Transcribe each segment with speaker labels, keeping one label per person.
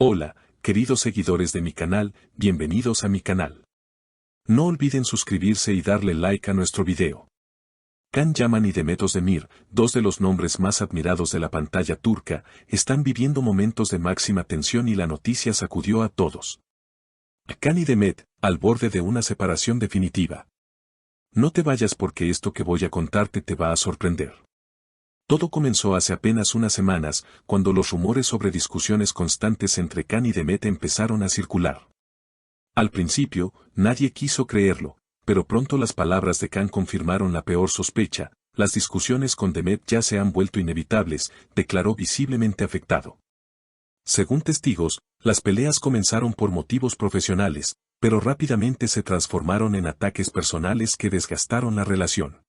Speaker 1: Hola, queridos seguidores de mi canal, bienvenidos a mi canal. No olviden suscribirse y darle like a nuestro video. Can Yaman y Demet Özdemir, dos de los nombres más admirados de la pantalla turca, están viviendo momentos de máxima tensión y la noticia sacudió a todos. Can y Demet, al borde de una separación definitiva. No te vayas porque esto que voy a contarte te va a sorprender. Todo comenzó hace apenas unas semanas, cuando los rumores sobre discusiones constantes entre Can y Demet empezaron a circular. Al principio, nadie quiso creerlo, pero pronto las palabras de Can confirmaron la peor sospecha: las discusiones con Demet ya se han vuelto inevitables, declaró visiblemente afectado. Según testigos, las peleas comenzaron por motivos profesionales, pero rápidamente se transformaron en ataques personales que desgastaron la relación.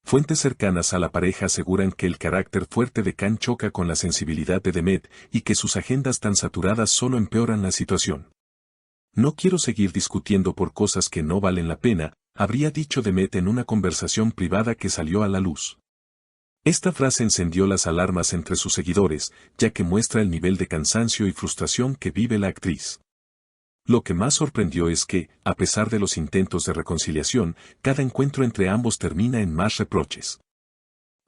Speaker 1: Fuentes cercanas a la pareja aseguran que el carácter fuerte de Can choca con la sensibilidad de Demet y que sus agendas tan saturadas solo empeoran la situación. No quiero seguir discutiendo por cosas que no valen la pena, habría dicho Demet en una conversación privada que salió a la luz. Esta frase encendió las alarmas entre sus seguidores, ya que muestra el nivel de cansancio y frustración que vive la actriz. Lo que más sorprendió es que, a pesar de los intentos de reconciliación, cada encuentro entre ambos termina en más reproches.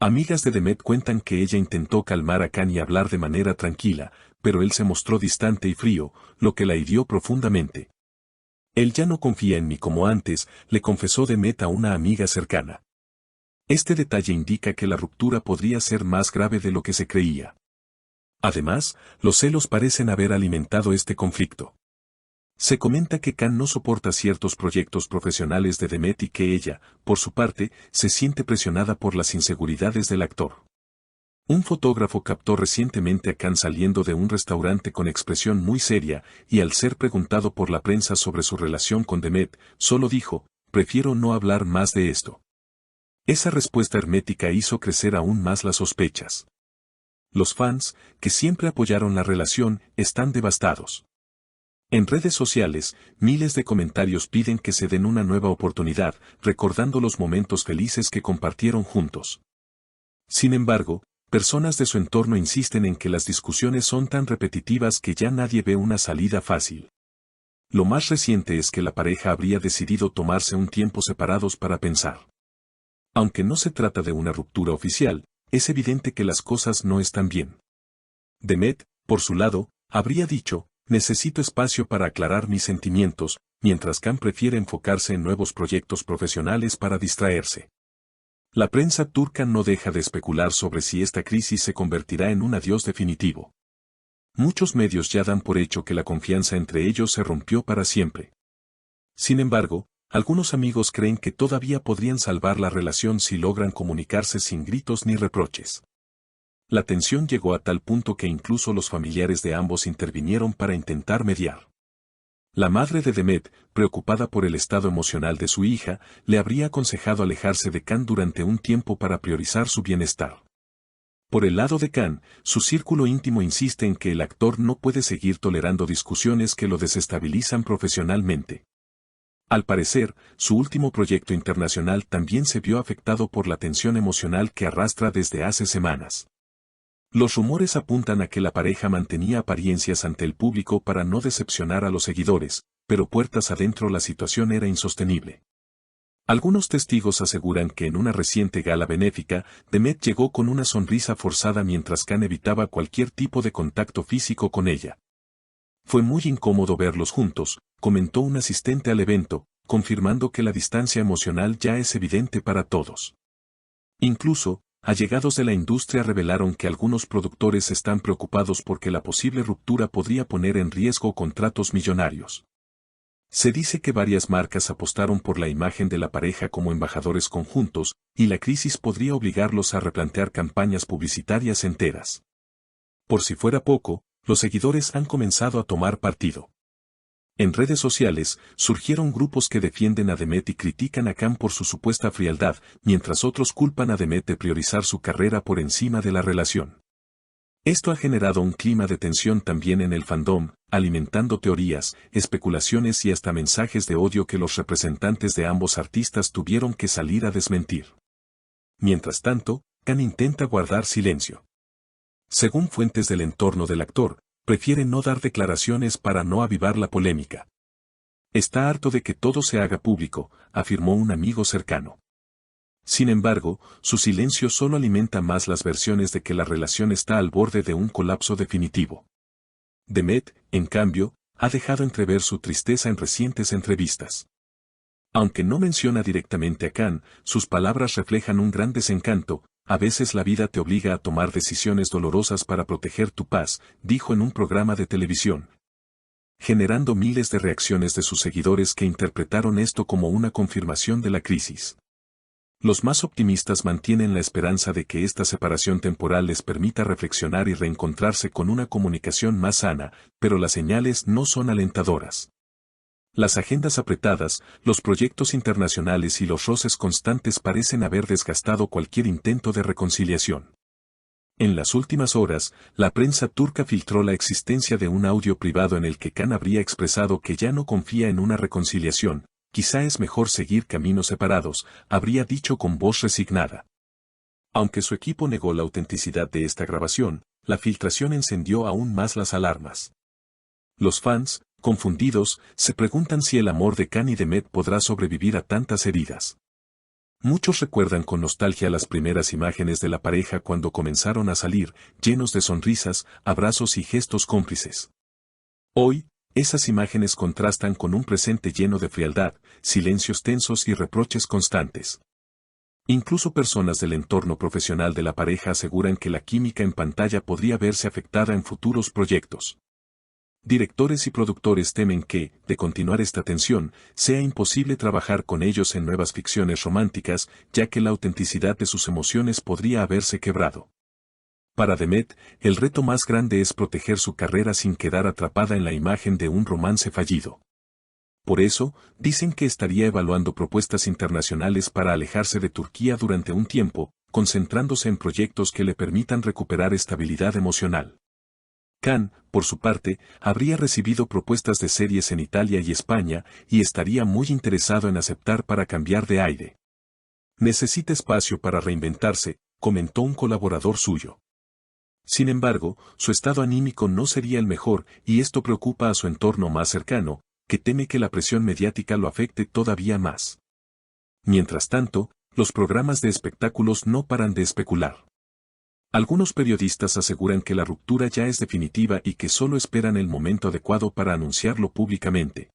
Speaker 1: Amigas de Demet cuentan que ella intentó calmar a Can y hablar de manera tranquila, pero él se mostró distante y frío, lo que la hirió profundamente. Él ya no confía en mí como antes, le confesó Demet a una amiga cercana. Este detalle indica que la ruptura podría ser más grave de lo que se creía. Además, los celos parecen haber alimentado este conflicto. Se comenta que Can no soporta ciertos proyectos profesionales de Demet y que ella, por su parte, se siente presionada por las inseguridades del actor. Un fotógrafo captó recientemente a Can saliendo de un restaurante con expresión muy seria, y al ser preguntado por la prensa sobre su relación con Demet, solo dijo: "Prefiero no hablar más de esto". Esa respuesta hermética hizo crecer aún más las sospechas. Los fans, que siempre apoyaron la relación, están devastados. En redes sociales, miles de comentarios piden que se den una nueva oportunidad, recordando los momentos felices que compartieron juntos. Sin embargo, personas de su entorno insisten en que las discusiones son tan repetitivas que ya nadie ve una salida fácil. Lo más reciente es que la pareja habría decidido tomarse un tiempo separados para pensar. Aunque no se trata de una ruptura oficial, es evidente que las cosas no están bien. Demet, por su lado, habría dicho: "Necesito espacio para aclarar mis sentimientos", mientras Can prefiere enfocarse en nuevos proyectos profesionales para distraerse. La prensa turca no deja de especular sobre si esta crisis se convertirá en un adiós definitivo. Muchos medios ya dan por hecho que la confianza entre ellos se rompió para siempre. Sin embargo, algunos amigos creen que todavía podrían salvar la relación si logran comunicarse sin gritos ni reproches. La tensión llegó a tal punto que incluso los familiares de ambos intervinieron para intentar mediar. La madre de Demet, preocupada por el estado emocional de su hija, le habría aconsejado alejarse de Can durante un tiempo para priorizar su bienestar. Por el lado de Can, su círculo íntimo insiste en que el actor no puede seguir tolerando discusiones que lo desestabilizan profesionalmente. Al parecer, su último proyecto internacional también se vio afectado por la tensión emocional que arrastra desde hace semanas. Los rumores apuntan a que la pareja mantenía apariencias ante el público para no decepcionar a los seguidores, pero puertas adentro la situación era insostenible. Algunos testigos aseguran que en una reciente gala benéfica, Demet llegó con una sonrisa forzada mientras Can evitaba cualquier tipo de contacto físico con ella. "Fue muy incómodo verlos juntos", comentó un asistente al evento, confirmando que la distancia emocional ya es evidente para todos. Incluso, allegados de la industria revelaron que algunos productores están preocupados porque la posible ruptura podría poner en riesgo contratos millonarios. Se dice que varias marcas apostaron por la imagen de la pareja como embajadores conjuntos, y la crisis podría obligarlos a replantear campañas publicitarias enteras. Por si fuera poco, los seguidores han comenzado a tomar partido. En redes sociales, surgieron grupos que defienden a Demet y critican a Can por su supuesta frialdad, mientras otros culpan a Demet de priorizar su carrera por encima de la relación. Esto ha generado un clima de tensión también en el fandom, alimentando teorías, especulaciones y hasta mensajes de odio que los representantes de ambos artistas tuvieron que salir a desmentir. Mientras tanto, Can intenta guardar silencio. Según fuentes del entorno del actor, prefiere no dar declaraciones para no avivar la polémica. Está harto de que todo se haga público, afirmó un amigo cercano. Sin embargo, su silencio solo alimenta más las versiones de que la relación está al borde de un colapso definitivo. Demet, en cambio, ha dejado entrever su tristeza en recientes entrevistas. Aunque no menciona directamente a Khan, sus palabras reflejan un gran desencanto. A veces la vida te obliga a tomar decisiones dolorosas para proteger tu paz, dijo en un programa de televisión, generando miles de reacciones de sus seguidores que interpretaron esto como una confirmación de la crisis. Los más optimistas mantienen la esperanza de que esta separación temporal les permita reflexionar y reencontrarse con una comunicación más sana, pero las señales no son alentadoras. Las agendas apretadas, los proyectos internacionales y los roces constantes parecen haber desgastado cualquier intento de reconciliación. En las últimas horas, la prensa turca filtró la existencia de un audio privado en el que Khan habría expresado que ya no confía en una reconciliación, quizá es mejor seguir caminos separados, habría dicho con voz resignada. Aunque su equipo negó la autenticidad de esta grabación, la filtración encendió aún más las alarmas. Los fans, confundidos, se preguntan si el amor de Khan y Demet podrá sobrevivir a tantas heridas. Muchos recuerdan con nostalgia las primeras imágenes de la pareja cuando comenzaron a salir, llenos de sonrisas, abrazos y gestos cómplices. Hoy, esas imágenes contrastan con un presente lleno de frialdad, silencios tensos y reproches constantes. Incluso personas del entorno profesional de la pareja aseguran que la química en pantalla podría verse afectada en futuros proyectos. Directores y productores temen que, de continuar esta tensión, sea imposible trabajar con ellos en nuevas ficciones románticas, ya que la autenticidad de sus emociones podría haberse quebrado. Para Demet, el reto más grande es proteger su carrera sin quedar atrapada en la imagen de un romance fallido. Por eso, dicen que estaría evaluando propuestas internacionales para alejarse de Turquía durante un tiempo, concentrándose en proyectos que le permitan recuperar estabilidad emocional. Khan, por su parte, habría recibido propuestas de series en Italia y España y estaría muy interesado en aceptar para cambiar de aire. Necesita espacio para reinventarse, comentó un colaborador suyo. Sin embargo, su estado anímico no sería el mejor y esto preocupa a su entorno más cercano, que teme que la presión mediática lo afecte todavía más. Mientras tanto, los programas de espectáculos no paran de especular. Algunos periodistas aseguran que la ruptura ya es definitiva y que solo esperan el momento adecuado para anunciarlo públicamente.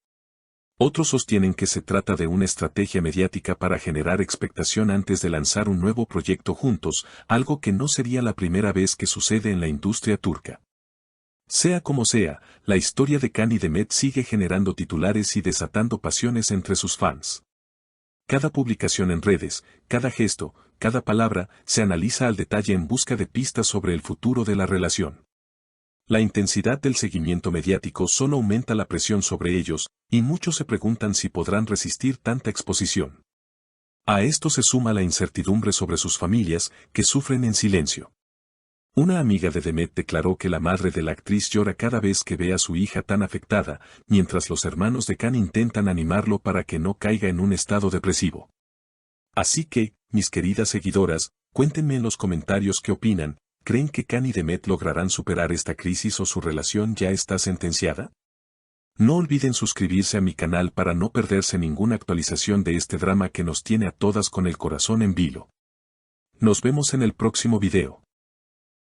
Speaker 1: Otros sostienen que se trata de una estrategia mediática para generar expectación antes de lanzar un nuevo proyecto juntos, algo que no sería la primera vez que sucede en la industria turca. Sea como sea, la historia de Khan y Demet sigue generando titulares y desatando pasiones entre sus fans. Cada publicación en redes, cada gesto, cada palabra, se analiza al detalle en busca de pistas sobre el futuro de la relación. La intensidad del seguimiento mediático solo aumenta la presión sobre ellos, y muchos se preguntan si podrán resistir tanta exposición. A esto se suma la incertidumbre sobre sus familias, que sufren en silencio. Una amiga de Demet declaró que la madre de la actriz llora cada vez que ve a su hija tan afectada, mientras los hermanos de Khan intentan animarlo para que no caiga en un estado depresivo. Así que, mis queridas seguidoras, cuéntenme en los comentarios qué opinan. ¿Creen que Khan y Demet lograrán superar esta crisis o su relación ya está sentenciada? No olviden suscribirse a mi canal para no perderse ninguna actualización de este drama que nos tiene a todas con el corazón en vilo. Nos vemos en el próximo video.